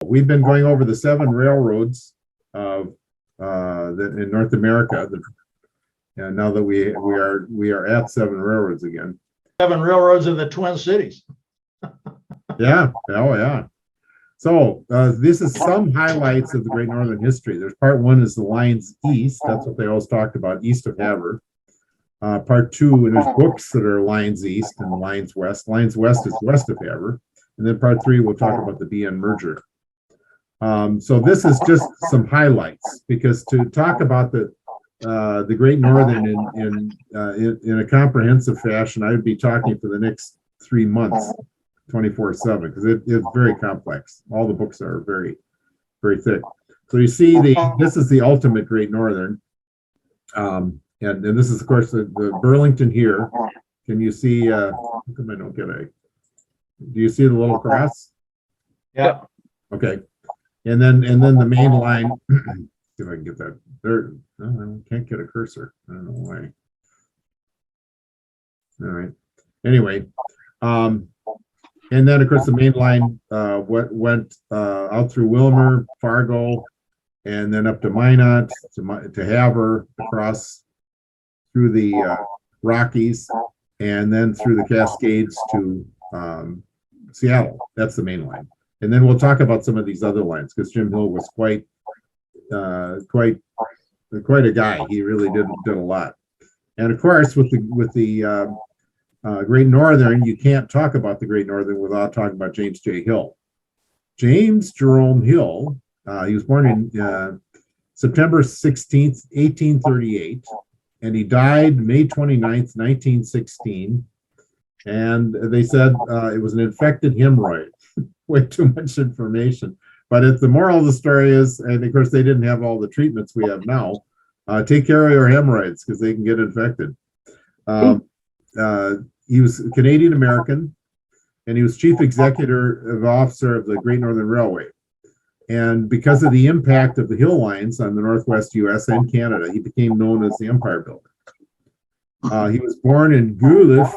we've been going over the 7 railroads of that in North America. And now that we are at 7 railroads again. 7 railroads in the Twin Cities. Yeah. Oh, yeah. So this is some highlights of the Great Northern history. There's part 1 is the lines east. That's what they always talked about, east of Havre. Part 2, and there's books that are lines east and lines west. Lines west is west of Havre. And then part 3, we'll talk about the BN merger. So this is just some highlights, because to talk about the Great Northern in a comprehensive fashion, I would be talking for the next 3 months, 24/7, because it's very complex. All the books are very, very thick. So you see, this is the ultimate Great Northern, and this is, of course, the Burlington here. Can you see? How come I don't get a? Do you see the little cross? Yeah. Okay. And then the main line. See if I can get that there. No, I can't get a cursor. I don't know why. All right. Anyway, and then of course the main line went out through Wilmer, Fargo, and then up to Minot, to Havre, across through the Rockies, and then through the Cascades to Seattle. That's the main line. And then we'll talk about some of these other lines, because Jim Hill was quite a guy. He really did a lot. And of course, with the Great Northern, you can't talk about the Great Northern without talking about James J. Hill. James Jerome Hill, he was born in September 16th, 1838, and he died May 29th, 1916. And they said it was an infected hemorrhoid. Way too much information. But the moral of the story is, and of course they didn't have all the treatments we have now, take care of your hemorrhoids, because they can get infected. He was Canadian American, and he was chief executive officer of the Great Northern Railway. And because of the impact of the Hill lines on the Northwest U.S. and Canada, he became known as the Empire Builder. He was born in Guelph.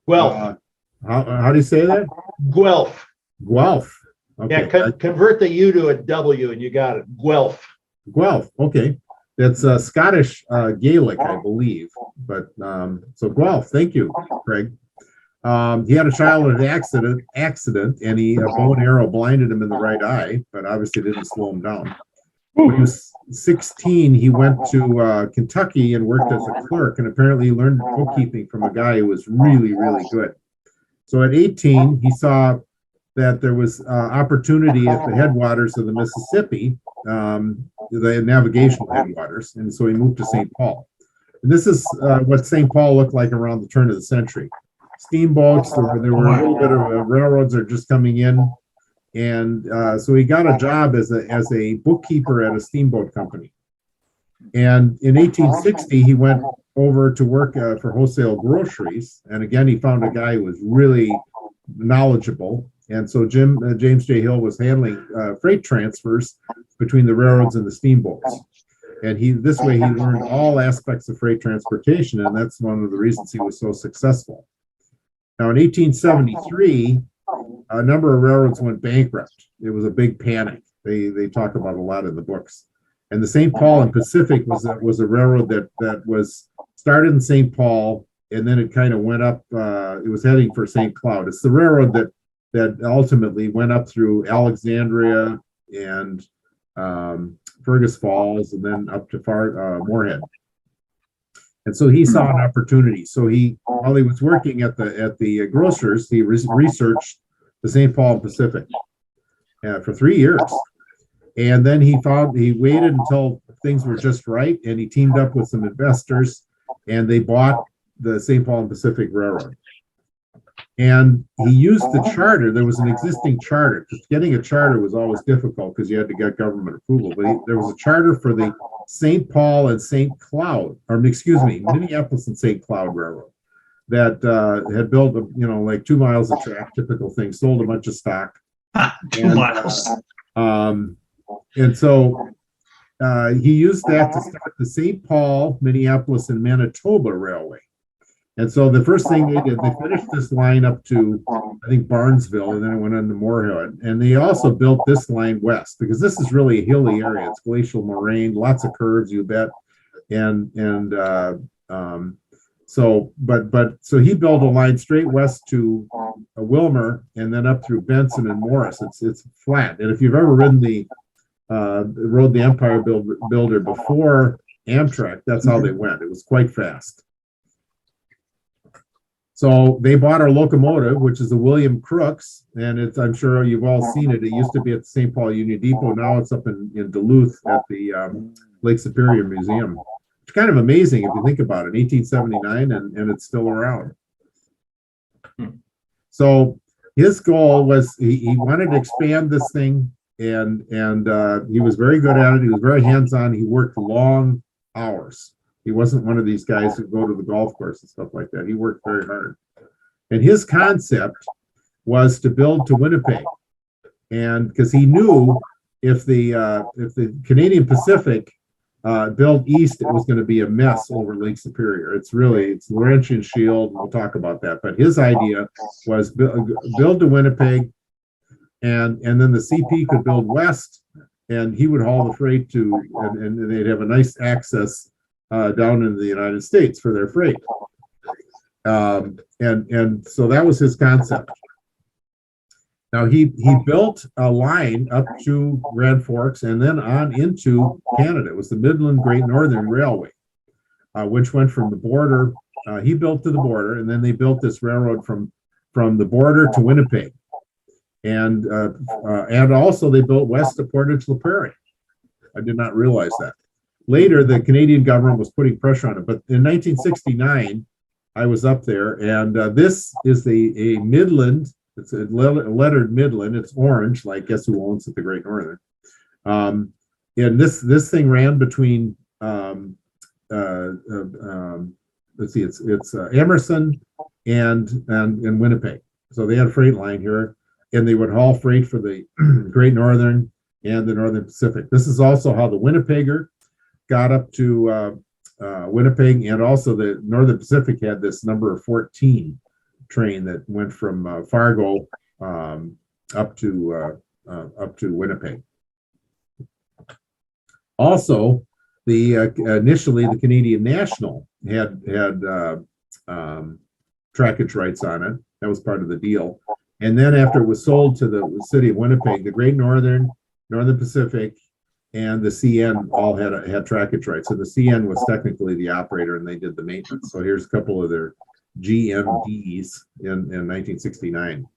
Guelph. How do you say that? Guelph. Guelph. Okay. Yeah, convert the U to a W and you got it. Guelph. Guelph. Okay. That's Scottish Gaelic, I believe. But so Guelph. Thank you, Craig. He had a childhood accident, and a bow and arrow blinded him in the right eye, but obviously didn't slow him down. When he was 16, he went to Kentucky and worked as a clerk, and apparently he learned bookkeeping from a guy who was really, really good. So at 18, he saw that there was opportunity at the headwaters of the Mississippi, the navigational headwaters, and so he moved to St. Paul. And this is what St. Paul looked like around the turn of the century. Steamboats, there were a little bit of railroads are just coming in, and so he got a job as a bookkeeper at a steamboat company. And in 1860, he went over to work for wholesale groceries, and again he found a guy who was really knowledgeable. And so James J. Hill was handling freight transfers between the railroads and the steamboats. And this way he learned all aspects of freight transportation, and that's one of the reasons he was so successful. Now in 1873, a number of railroads went bankrupt. It was a big panic. They talk about a lot in the books. And the St. Paul and Pacific was a railroad that was started in St. Paul, and then it kind of went up. It was heading for St. Cloud. It's the railroad that ultimately went up through Alexandria and Fergus Falls, and then up to Moorhead. And so he saw an opportunity. So while he was working at the grocers, he researched the St. Paul and Pacific for 3 years. And then he waited until things were just right, and he teamed up with some investors, and they bought the St. Paul and Pacific Railroad. And he used the charter. There was an existing charter, because getting a charter was always difficult because you had to get government approval. But there was a charter for the St. Paul and St. Cloud, or excuse me, Minneapolis and St. Cloud Railroad, that had built, like 2 miles of track, typical thing, sold a bunch of stock. 2 miles. And so he used that to start the St. Paul, Minneapolis, and Manitoba Railway. And so the first thing they did, they finished this line up to, I think, Barnesville, and then it went on to Moorhead. And they also built this line west because this is really a hilly area. It's glacial moraine, lots of curves, you bet. So he built a line straight west to Wilmer and then up through Benson and Morris. It's flat. And if you've ever ridden rode the Empire Builder before Amtrak, that's how they went. It was quite fast. So they bought our locomotive, which is the William Crooks, and I'm sure you've all seen it. It used to be at the St. Paul Union Depot. Now it's up in Duluth at the Lake Superior Museum. It's kind of amazing if you think about it, 1879, and it's still around. So his goal was he wanted to expand this thing, and he was very good at it. He was very hands-on. He worked long hours. He wasn't one of these guys who go to the golf course and stuff like that. He worked very hard. And his concept was to build to Winnipeg. And because he knew if the Canadian Pacific built east, it was going to be a mess over Lake Superior. It's Laurentian Shield. We'll talk about that. But his idea was build to Winnipeg, and then the CP could build west, and he would haul the freight to, and they'd have a nice access down in the United States for their freight. And so that was his concept. Now he built a line up to Grand Forks and then on into Canada. It was the Midland Great Northern Railway, which went from the border. He built to the border, and then they built this railroad from the border to Winnipeg. And also they built west to Portage La Prairie. I did not realize that. Later, the Canadian government was putting pressure on it. But in 1969, I was up there, and this is a Midland. It's a lettered Midland. It's orange, like guess who owns it? The Great Northern. And this thing ran between let's see, it's Emerson and Winnipeg. So they had a freight line here, and they would haul freight for the Great Northern and the Northern Pacific. This is also how the Winnipegger got up to Winnipeg, and also the Northern Pacific had this number 14 train that went from Fargo up to Winnipeg. Also, initially the Canadian National had trackage rights on it. That was part of the deal. And then after it was sold to the city of Winnipeg, the Great Northern, Northern Pacific, and the CN all had trackage rights. So the CN was technically the operator, and they did the maintenance. So here's a couple of their GMDs in 1969.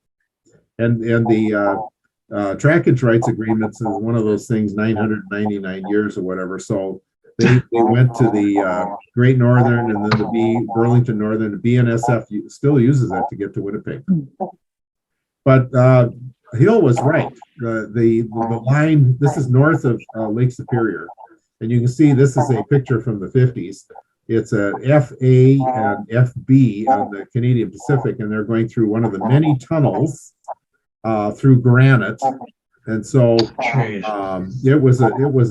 And the trackage rights agreements is one of those things, 999 years or whatever. So they went to the Great Northern, and then the Burlington Northern. The BNSF still uses that to get to Winnipeg. But Hill was right. The line, this is north of Lake Superior, and you can see this is a picture from the 50s. It's a FA and FB on the Canadian Pacific, and they're going through one of the many tunnels through granite, and so it was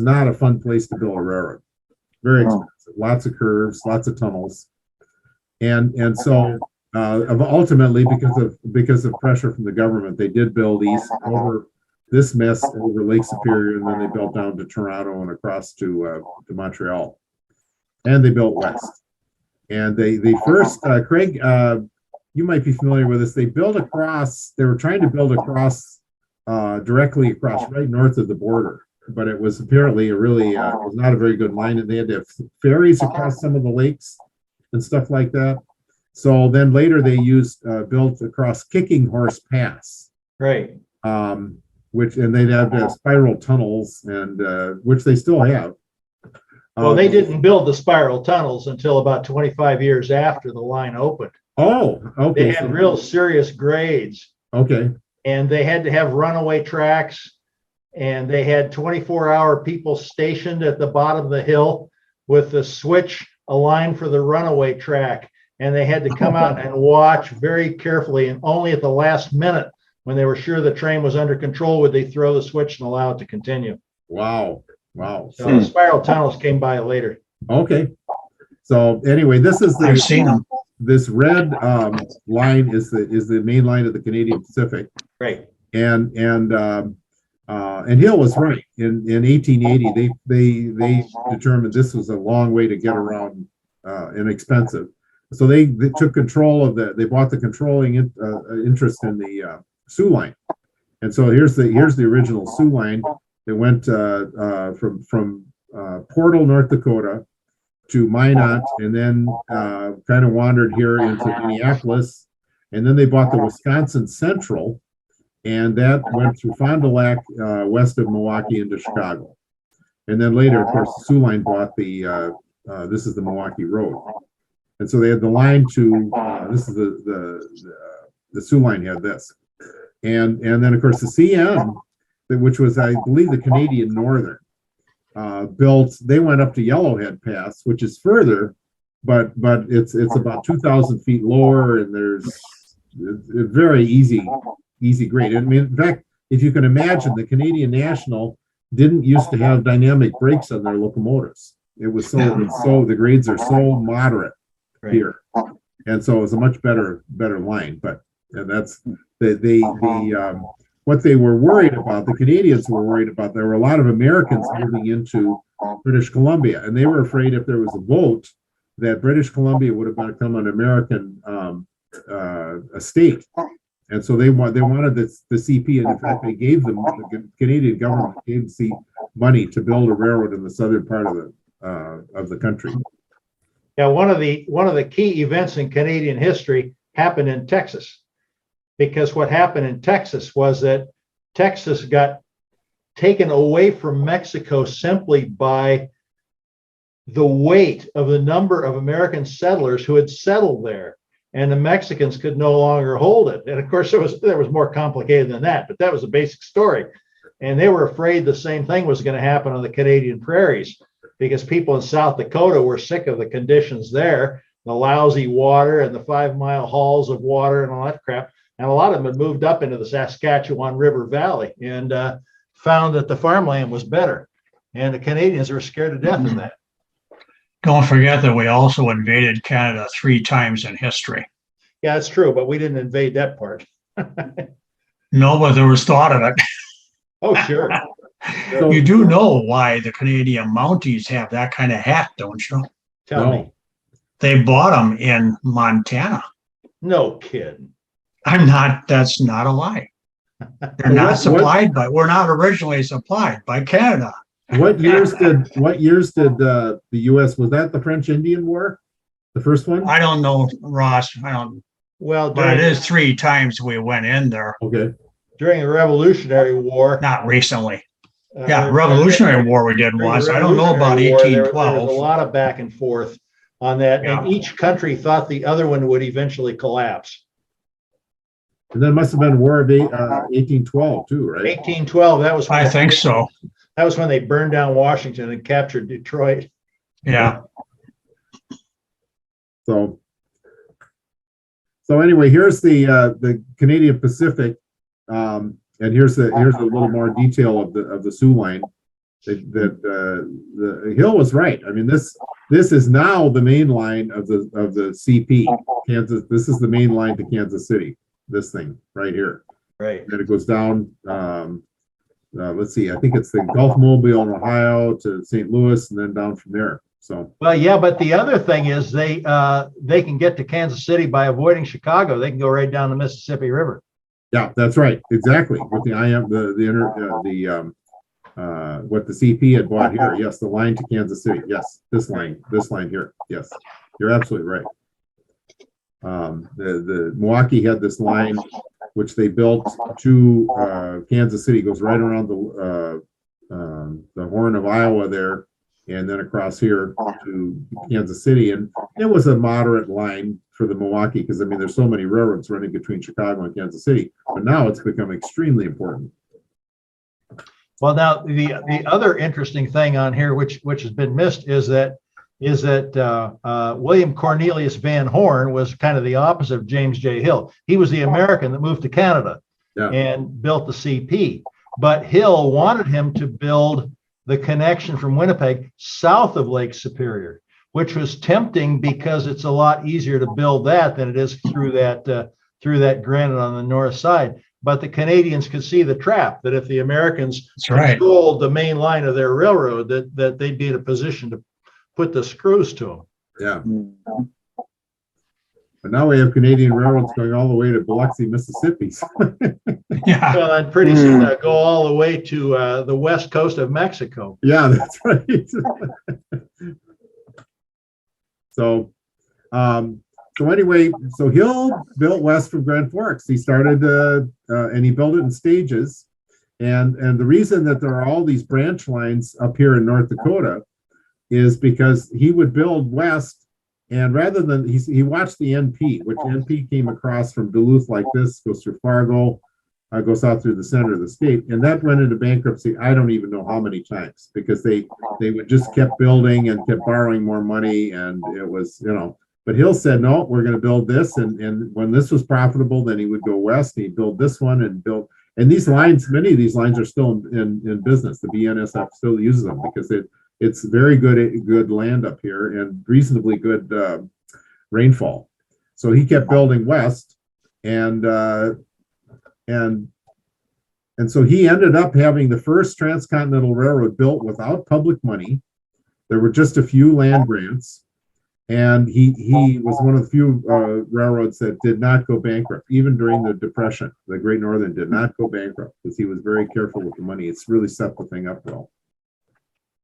not a fun place to build a railroad. Very expensive, lots of curves, lots of tunnels, and so. Ultimately, because of pressure from the government, they did build east over this mess over Lake Superior, and then they built down to Toronto and across to Montreal, and they built west. And they first, Craig, you might be familiar with this. They built across. They were trying to build across directly across right north of the border, but it was apparently it was not a very good line, and they had to have ferries across some of the lakes and stuff like that. So then later they built across Kicking Horse Pass, right? And they'd have spiral tunnels, and which they still have. Well, they didn't build the spiral tunnels until about 25 years after the line opened. Oh, okay. They had real serious grades. Okay. And they had to have runaway tracks, and they had 24-hour people stationed at the bottom of the hill with the switch, a line for the runaway track. And they had to come out and watch very carefully, and only at the last minute, when they were sure the train was under control, would they throw the switch and allow it to continue. Wow. So the spiral tunnels came by later. Okay. So anyway, this is I've seen them. this red line is the main line of the Canadian Pacific. Right. And Hill was right. In 1880, they determined this was a long way to get around and expensive. So they took control of they bought the controlling interest in the Soo line. And so here's the original Soo line that went from Portal, North Dakota to Minot, and then kind of wandered here into Minneapolis. And then they bought the Wisconsin Central, and that went through Fond du Lac, west of Milwaukee into Chicago. And then later, of course, the Soo line bought this is the Milwaukee Road. And so they had the line to, this is the Soo line had this. And then, of course, the CN, which was, I believe, the Canadian Northern, they went up to Yellowhead Pass, which is further, but it's about 2,000 feet lower, and there's a very easy grade. I mean, in fact, if you can imagine, the Canadian National didn't used to have dynamic brakes on their locomotives. It was so the grades are so moderate here, and so it was a much better line. But that's what they were worried about. The Canadians were worried about. There were a lot of Americans moving into British Columbia, and they were afraid if there was a vote that British Columbia would have become an American state. And so they wanted the CP, and in fact, they gave them, the Canadian government gave the money to build a railroad in the southern part of the country. Yeah, one of the key events in Canadian history happened in Texas, because what happened in Texas was that Texas got taken away from Mexico simply by the weight of the number of American settlers who had settled there, and the Mexicans could no longer hold it. And of course, there was more complicated than that, but that was the basic story. And they were afraid the same thing was going to happen on the Canadian prairies, because people in South Dakota were sick of the conditions there, the lousy water and the 5-mile hauls of water and all that crap. And a lot of them had moved up into the Saskatchewan River Valley and found that the farmland was better. And the Canadians were scared to death of that. Don't forget that we also invaded Canada 3 times in history. Yeah, that's true, but we didn't invade that part. No, but there was thought of it. Oh, sure. So, You do know why the Canadian Mounties have that kind of hat, don't you? Tell me. They bought them in Montana. No kidding. That's not a lie. They're not supplied by, we're not originally supplied by Canada. What years did the U.S. was that the French Indian War, the first one? I don't know, Ross. I don't. Well, But it is 3 times we went in there. Okay. during the Revolutionary War. Not recently. Yeah, Revolutionary War we did once. I don't know about 1812. There was a lot of back and forth on that, Yeah. and each country thought the other one would eventually collapse. And then it must have been War of 1812 too, right? 1812. That was. I think so. That was when they burned down Washington and captured Detroit. Yeah. So anyway, here's the Canadian Pacific, and here's a little more detail of the Soo line. The Hill was right. I mean, this is now the main line of the CP, Kansas. This is the main line to Kansas City. This thing right here. Right. And it goes down. Let's see. I think it's the Gulf Mobile in Ohio to St. Louis, and then down from there. So. Well, yeah, but the other thing is they can get to Kansas City by avoiding Chicago. They can go right down the Mississippi River. Yeah, that's right. Exactly. With the what the CP had bought here. Yes, the line to Kansas City. Yes, this line here. Yes, you're absolutely right. The Milwaukee had this line, which they built to Kansas City, goes right around the Horn of Iowa there, and then across here to Kansas City. And it was a moderate line for the Milwaukee because, I mean, there's so many railroads running between Chicago and Kansas City, but now it's become extremely important. Well, now the other interesting thing on here, which has been missed, is that William Cornelius Van Horn was kind of the opposite of James J. Hill. He was the American that moved to Canada and built the CP. But Hill wanted him to build the connection from Winnipeg south of Lake Superior. which was tempting because it's a lot easier to build that than it is through that granite on the north side. But the Canadians could see the trap that if the Americans That's right. controlled the main line of their railroad, that they'd be in a position to put the screws to them. Yeah. But now we have Canadian railroads going all the way to Biloxi, Mississippi. Yeah. Well, and pretty soon they'll go all the way to the west coast of Mexico. Yeah, that's right. So, so anyway, so Hill built west from Grand Forks. He started, and he built it in stages. And the reason that there are all these branch lines up here in North Dakota is because he would build west, and rather than, he watched the NP, which NP came across from Duluth like this, goes through Fargo, goes out through the center of the state, and that went into bankruptcy. I don't even know how many times, because they would just kept building and kept borrowing more money, and it was, but Hill said, no, we're going to build this, and when this was profitable, then he would go west, and he'd build this one and build, and these lines, many of these lines are still in business. The BNSF still uses them because it's very good land up here and reasonably good rainfall. So he kept building west, and so he ended up having the first transcontinental railroad built without public money. There were just a few land grants, and he was one of the few railroads that did not go bankrupt, even during the Depression. The Great Northern did not go bankrupt because he was very careful with the money. It's really set the thing up well.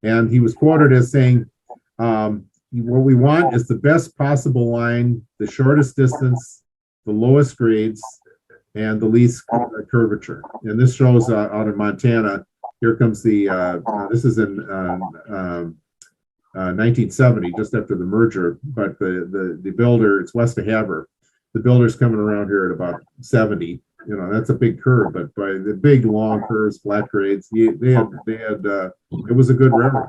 And he was quoted as saying, what we want is the best possible line, the shortest distance, the lowest grades, and the least curvature. And this shows out in Montana. Here comes the, this is in 1970, just after the merger, but the builder, it's west of Havre. The builder's coming around here at about 70. That's a big curve, but by the big long curves, flat grades, they had it was a good railroad.